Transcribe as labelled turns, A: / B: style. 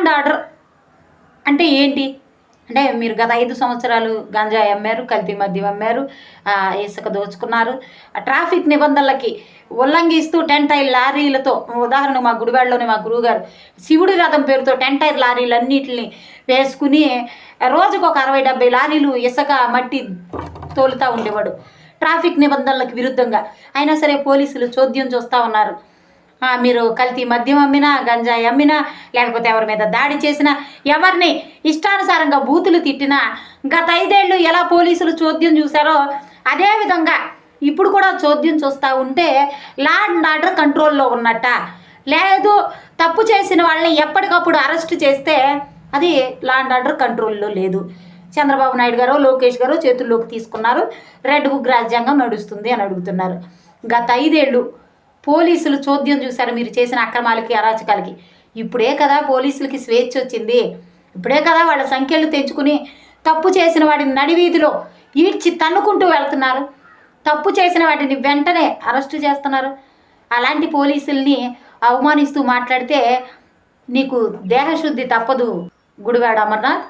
A: And order అంటే ఏంటి? అంటే మీరు గత 5 సంవత్సరాలు గంజాయి అమ్మారు, కల్తీ మద్యం అమ్మారు, ఇసుక దోచుకున్నారు. ట్రాఫిక్ నిబంధనలకి ఉల్లంఘిస్తూ 10 టైర్ లారీలతో, ఉదాహరణకు మా గుడివాడలోనే మా గురువుగారు శివుడి రథం పేరుతో 10 టైర్ లారీలన్నిటిని వేసుకుని రోజుకు ఒక 60-70 లారీలు ఇసుక మట్టి తోలుతూ ఉండేవాడు ట్రాఫిక్ నిబంధనలకు విరుద్ధంగా. అయినా సరే పోలీసులు చోద్యం చూస్తూ ఉన్నారు. మీరు కల్తీ మద్యం అమ్మినా, గంజాయి అమ్మినా, లేకపోతే ఎవరి మీద దాడి చేసినా, ఎవరిని ఇష్టానుసారంగా బూతులు తిట్టినా గత 5 ఏళ్ళు ఎలా పోలీసులు చోద్యం చూశారో అదేవిధంగా ఇప్పుడు కూడా చోద్యం చూస్తూ ఉంటే లా అండ్ ఆర్డర్ కంట్రోల్లో ఉన్నట్ట. లేదు, తప్పు చేసిన వాళ్ళని ఎప్పటికప్పుడు అరెస్ట్ చేస్తే అది లా అండ్ ఆర్డర్ కంట్రోల్లో లేదు. చంద్రబాబు నాయుడు గారు, లోకేష్ గారు చేతుల్లోకి తీసుకున్నారు, రెడ్ బుక్ రాజ్యాంగం నడుస్తుంది అని అడుగుతున్నారు. గత 5 ఏళ్ళు పోలీసులు చోద్యం చూశారు మీరు చేసిన అక్రమాలకి, అరాచకాలకి. ఇప్పుడే కదా పోలీసులకి స్వేచ్ఛ వచ్చింది. ఇప్పుడే కదా వాళ్ళ సంఖ్యలు తెంచుకుని తప్పు చేసిన వాటిని నడివీధిలో ఈడ్చి తన్నుకుంటూ వెళ్తున్నారు. తప్పు చేసిన వాటిని వెంటనే అరెస్టు చేస్తున్నారు. అలాంటి పోలీసుల్ని అవమానిస్తూ మాట్లాడితే నీకు దేహశుద్ధి తప్పదు గుడివాడ అమర్నాథ్.